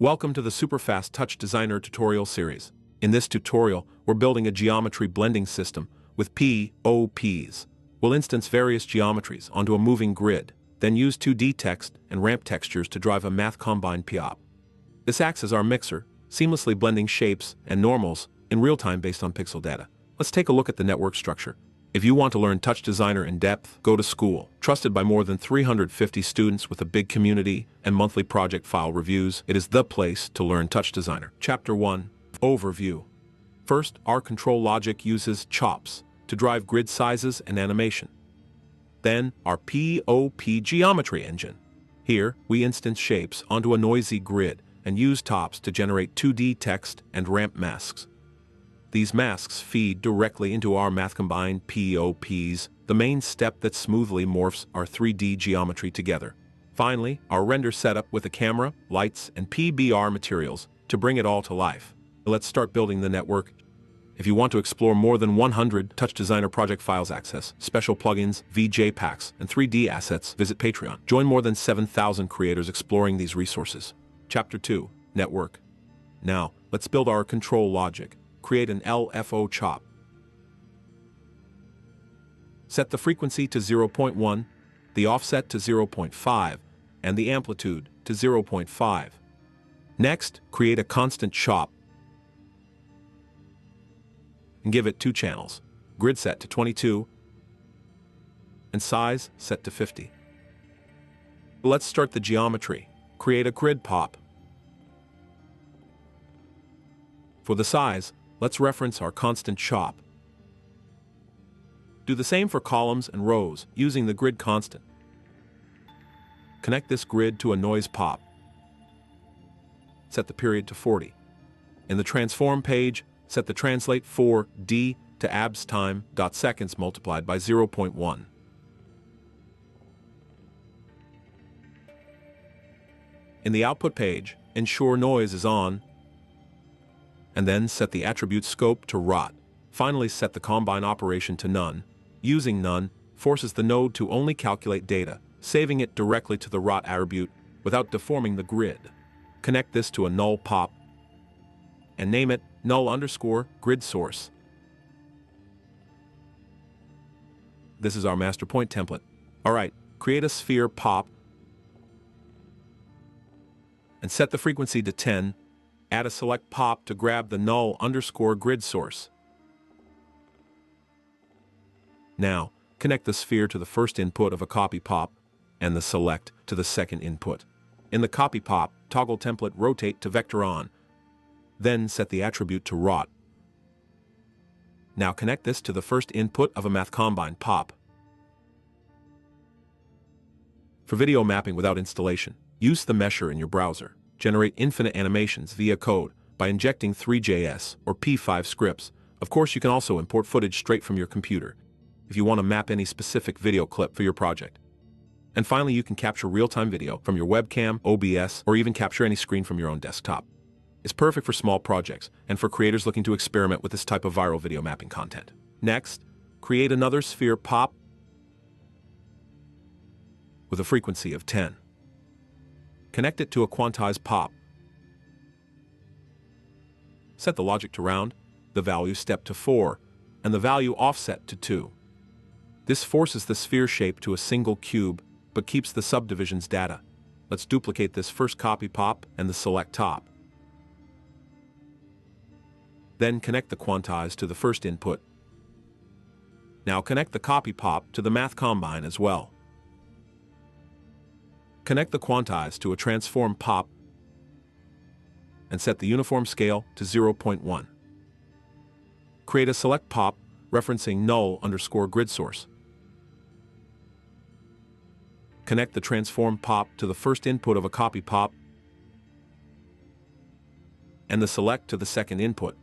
Welcome to the Superfast TouchDesigner tutorial series. In this tutorial, we're building a geometry blending system with POPs. We'll instance various geometries onto a moving grid, then use 2D text and ramp textures to drive a math combine POP. This acts as our mixer, seamlessly blending shapes and normals in real time based on pixel data. Let's take a look at the network structure. If you want to learn TouchDesigner in depth, go to school. Trusted by more than 350 students with a big community and monthly project file reviews, it is the place to learn TouchDesigner. Chapter 1. Overview. First, our control logic uses CHOPs to drive grid sizes and animation. Then, our POP geometry engine. Here, we instance shapes onto a noisy grid and use tops to generate 2D text and ramp masks. These masks feed directly into our math combine POPs, the main step that smoothly morphs our 3D geometry together. Finally, our render setup with a camera, lights, and PBR materials to bring it all to life. Let's start building the network. If you want to explore more than 100 TouchDesigner project files, access special plugins, VJ packs, and 3D assets, visit Patreon. Join more than 7,000 creators exploring these resources. Chapter 2. Network. Now, let's build our control logic. Create an LFO chop. Set the frequency to 0.1, the offset to 0.5, and the amplitude to 0.5. Next, create a constant chop and give it 2 channels, grid set to 22, and size set to 50. Let's start the geometry. Create a grid pop. For the size, let's reference our constant chop. Do the same for columns and rows using the grid constant. Connect this grid to a noise pop. Set the period to 40. In the transform page, set the translate 4D to abs time seconds multiplied by 0.1. In the output page, ensure noise is on, and then set the attribute scope to rot. Finally, set the combine operation to none. Using none forces the node to only calculate data, saving it directly to the rot attribute without deforming the grid. Connect this to a null pop and name it null_grid source. This is our master point template. Alright, create a sphere pop and set the frequency to 10. Add a select pop to grab the null_grid source. Now, connect the sphere to the first input of a copy pop and the select to the second input. In the copy pop, toggle template rotate to vector on. Then set the attribute to rot. Now connect this to the first input of a math combine pop. For video mapping without installation, use the mesher in your browser. Generate infinite animations via code by injecting 3JS or P5 scripts. Of course, you can also import footage straight from your computer if you want to map any specific video clip for your project. And finally, you can capture real-time video from your webcam, OBS, or even capture any screen from your own desktop. It's perfect for small projects and for creators looking to experiment with this type of viral video mapping content. Next, create another sphere pop with a frequency of 10. Connect it to a Quantize pop. Set the logic to round, the value step to 4, and the value offset to 2. This forces the sphere shape to a single cube, but keeps the subdivision's data. Let's duplicate this first copy pop and the select top. Then connect the Quantize to the first input. Now connect the copy pop to the math combine as well. Connect the Quantize to a transform pop and set the uniform scale to 0.1. Create a select pop referencing null_grid source. Connect the transform pop to the first input of a copy pop and the select to the second input.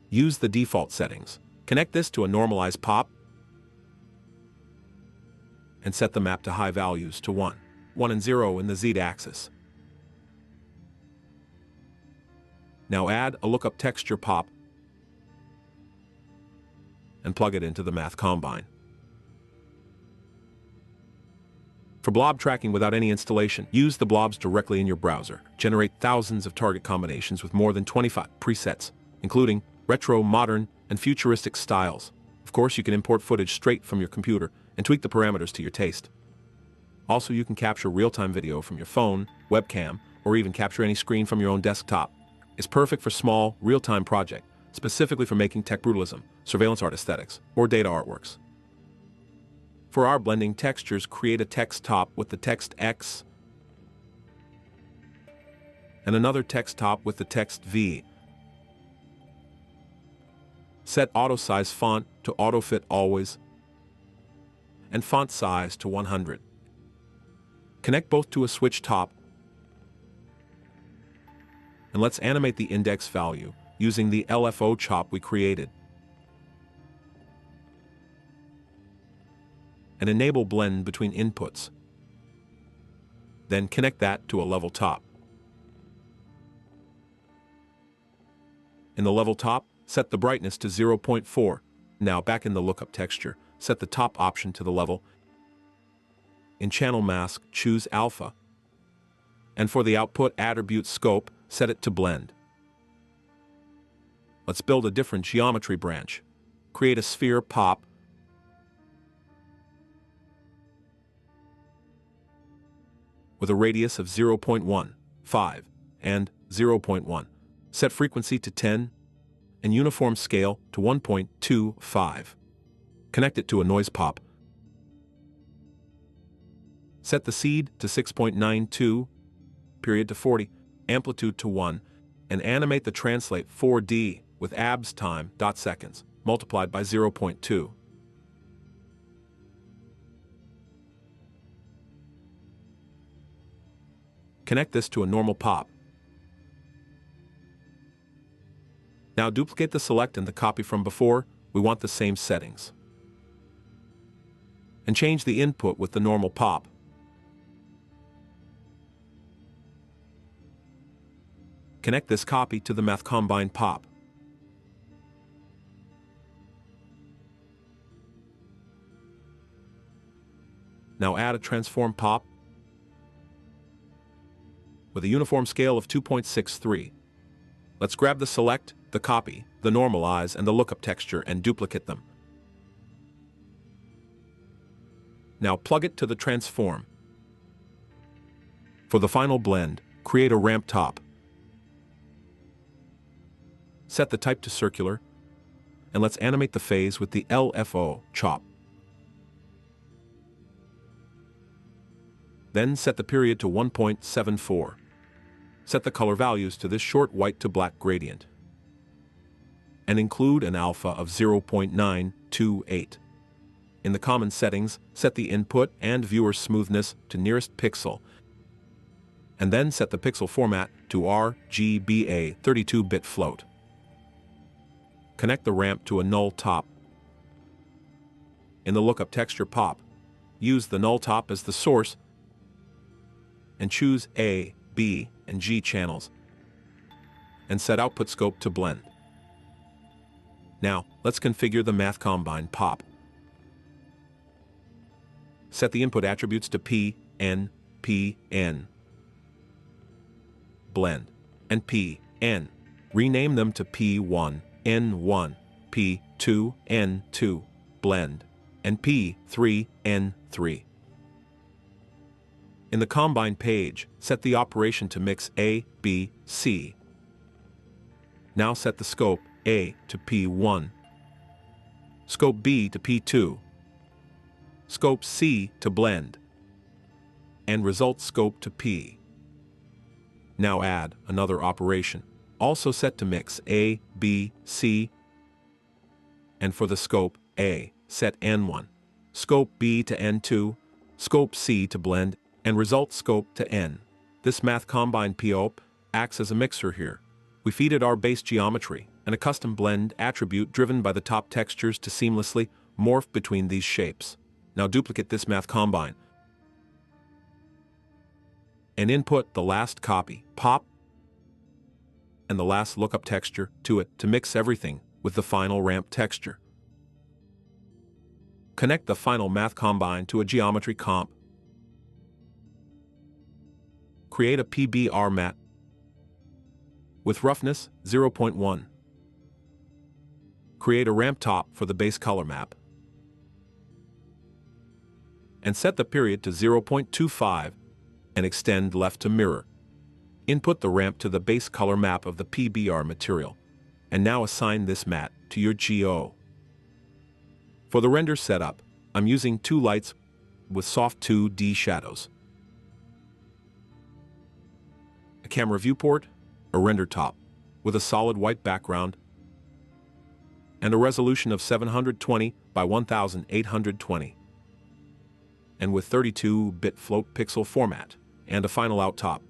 Use the default settings. Connect this to a normalized pop and set the map to high values to 1, 1 and 0 in the Z-axis. Now add a lookup texture pop and plug it into the math combine. For blob tracking without any installation, use the blobs directly in your browser. Generate thousands of target combinations with more than 25 presets, including retro, modern, and futuristic styles. Of course, you can import footage straight from your computer and tweak the parameters to your taste. Also, you can capture real-time video from your phone, webcam, or even capture any screen from your own desktop. It's perfect for small, real-time projects, specifically for making tech brutalism, surveillance art aesthetics, or data artworks. For our blending textures, create a text top with the text X and another text top with the text V. Set auto size font to auto fit always and font size to 100. Connect both to a switch top and let's animate the index value using the LFO chop we created. And enable blend between inputs. Then connect that to a level top. In the level top, set the brightness to 0.4. Now back in the lookup texture, set the top option to the level. In channel mask, choose alpha. And for the output attribute scope, set it to blend. Let's build a different geometry branch. Create a sphere pop with a radius of 0.15 and 0.1. Set frequency to 10 and uniform scale to 1.25. Connect it to a noise pop. Set the seed to 6.92, period to 40, amplitude to 1, and animate the translate 4D with abs time .seconds multiplied by 0.2. Connect this to a normal pop. Now duplicate the select and the copy from before. We want the same settings. And change the input with the normal pop. Connect this copy to the Math Combine pop. Now add a transform pop with a uniform scale of 2.63. Let's grab the select, the copy, the normalize, and the lookup texture and duplicate them. Now plug it to the transform. For the final blend, create a ramp top. Set the type to circular, and let's animate the phase with the LFO chop. Then set the period to 1.74. Set the color values to this short white to black gradient. And include an alpha of 0.928. In the common settings, set the input and viewer smoothness to nearest pixel. And then set the pixel format to RGBA 32-bit float. Connect the ramp to a null top. In the lookup texture pop, use the null top as the source and choose A, B, and G channels, and set output scope to blend. Now, let's configure the Math Combine pop. Set the input attributes to P, N, P, N, blend, and P, N. Rename them to P1, N1, P2, N2, blend, and P3, N3. In the Combine page, set the operation to mix A, B, C. Now set the scope A to P1, scope B to P2, scope C to blend, and result scope to P. Now add another operation, also set to mix A, B, C, and for the scope A, set N1, scope B to N2, scope C to blend, and result scope to N. This Math Combine POP acts as a mixer here. We feed it our base geometry and a custom blend attribute driven by the top textures to seamlessly morph between these shapes. Now duplicate this Math Combine and input the last copy, pop, and the last lookup texture to it to mix everything with the final ramp texture. Connect the final Math Combine to a geometry comp create a PBR mat with roughness 0.1. Create a ramp top for the base color map and set the period to 0.25 and extend left to mirror. Input the ramp to the base color map of the PBR material, and now assign this mat to your GO. For the render setup, I'm using two lights with soft 2D shadows, a camera viewport, a render top with a solid white background, and a resolution of 720 by 1820, and with 32-bit float pixel format, and a final out top.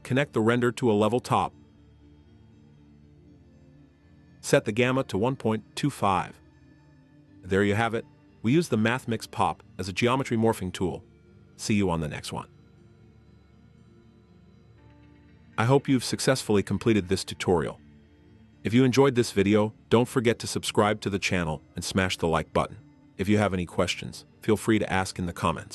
Connect the render to a level top. Set the gamma to 1.25. There you have it. We use the MathMix Pop as a geometry morphing tool. See you on the next one. I hope you've successfully completed this tutorial. If you enjoyed this video, don't forget to subscribe to the channel and smash the like button. If you have any questions, feel free to ask in the comments.